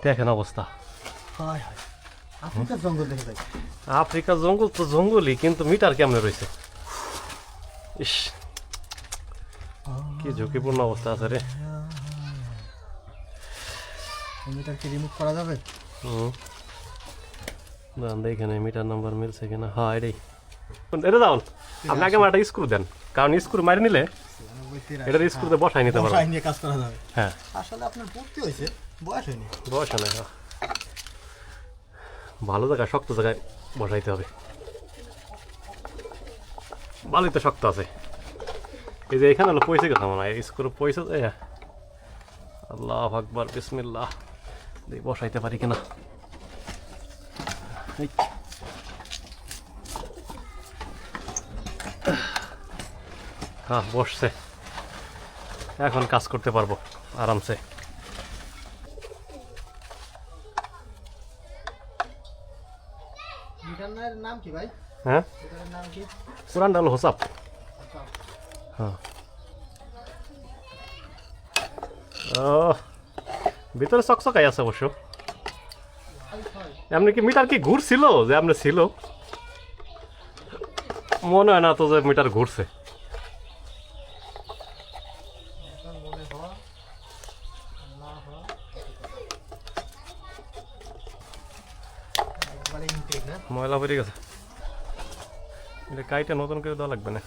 দেখেন অবস্থা। আফ্রিকার জঙ্গল দেখে যাই। আফ্রিকার জঙ্গল তো জঙ্গলই, কিন্তু মিটার কেমনে রয়েছে। ইস, কি ঝুঁকিপূর্ণ অবস্থা আছে রে। মিটার কি রিমুভ করা যাবে? এখানে মিটার নাম্বার মিলছে কিনা। হ্যাঁ এটাই, এটা দাও। আপনি আগে একটা স্ক্রু দেন, কারণ স্ক্রু মারি নিলে এটা স্ক্রুতে বসাই নিতে পারবেন। নিয়ে কাজ করা যাবে। হ্যাঁ, আসলে আপনার ভর্তি হয়েছে, বয়স হয়নি। বয়স হয় না। ভালো জায়গায়, শক্ত জায়গায় বসাইতে হবে। ভালোই তো শক্ত আছে। এই যে এখানে হলো পয়সা কথা মনে হয়, স্ক্রু পয়সা। আল্লাহ আকবার, বিসমিল্লাহ। দেখি বসাইতে পারি কিনা। হ্যাঁ, বসছে। এখন কাজ করতে পারবো আরামসে। মিটারের নাম কি ভাই? হ্যাঁ, মিটারের নাম কি? পুরানটা হলো হোসাপ। হ্যাঁ, ভিতরে চকচকাই আছে অবশ্য। এমনি কি মিটার কি ঘুরছিল যে আপনি ছিল? মনে হয় না তো যে মিটার ঘুরছে। ময়লা পড়ে গেছে, এটা কাইটা নতুন করে দেওয়া লাগবে না।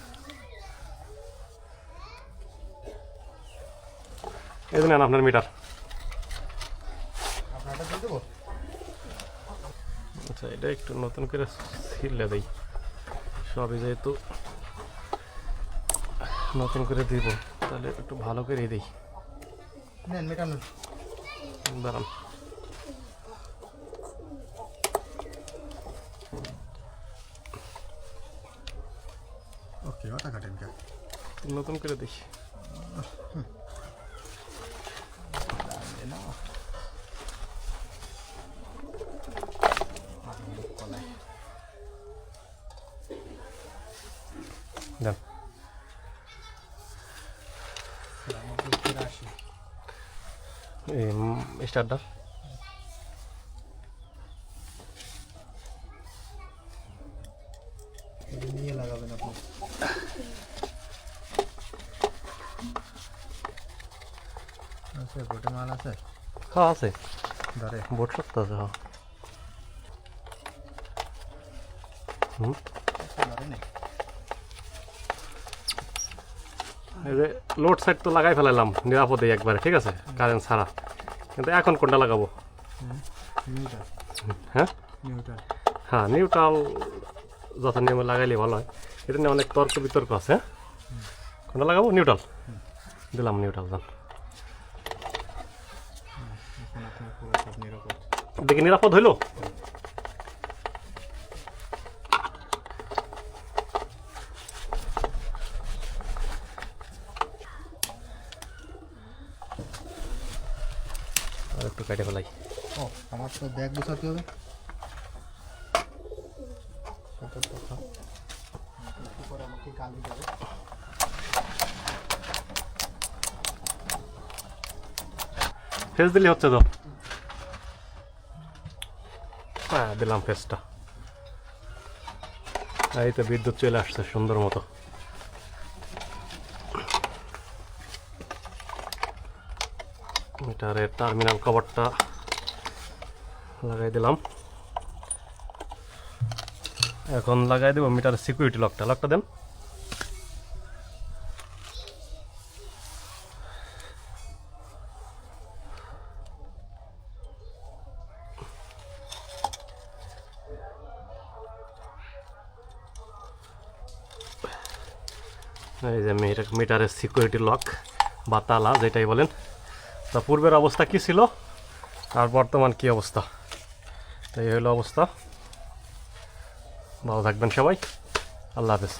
এই যে নেন আপনার মিটার। আচ্ছা, এটা একটু নতুন করে ছিলে দেই, সবই যেহেতু নতুন করে দিব, তাহলে একটু ভালো করে দিই। দাঁড়ান, ওকে, ওটা কাটেন কা নতুন করে দিই। দেন। এই স্টারটা নিয়ে লাগাবেন আপনি। আচ্ছা, গোটে মাল আছে? হ্যাঁ আছে, ধরে বোট শক্ত আছে। হ্যাঁ, ধরে নেই। এই যে লোড সাইড তো লাগাই ফেলাইলাম নিরাপদে একবারে, ঠিক আছে, কারেন্ট ছাড়া। কিন্তু এখন কোনটা লাগাবো? নিউটার। হ্যাঁ নিউটার। হ্যাঁ, নিউট্রাল যত নিয়মে লাগাইলে ভালো হয়। এটা নিয়ে অনেক তর্ক বিতর্ক আছে। হ্যাঁ, কোনটা লাগাবো? নিউট্রাল দিলাম, নিউট্রাল যান। দেখি নিরাপদ হইল। আর একটু কেটে ফেলাই। ও, আমার তো ব্যাগ গুছাতে হবে। কত কথা একটু পরে আমাকে কালি যাবে। ফেস দিলে হচ্ছে তো। হ্যাঁ, দিলাম ফেসটা। এই তো বিদ্যুৎ চলে আসছে সুন্দর মতো। মিটারের টার্মিনাল কভারটা লাগাই দিলাম। এখন লাগাই দেবো মিটারের সিকিউরিটি লকটা। লকটা দেন। এই যে মিটারের সিকিউরিটি লক বা তালা যেটাই বলেন। তা পূর্বের অবস্থা কি ছিল আর বর্তমান কি অবস্থা, তো এই হলো অবস্থা। ভালো থাকবেন সবাই, আল্লাহ হাফেজ।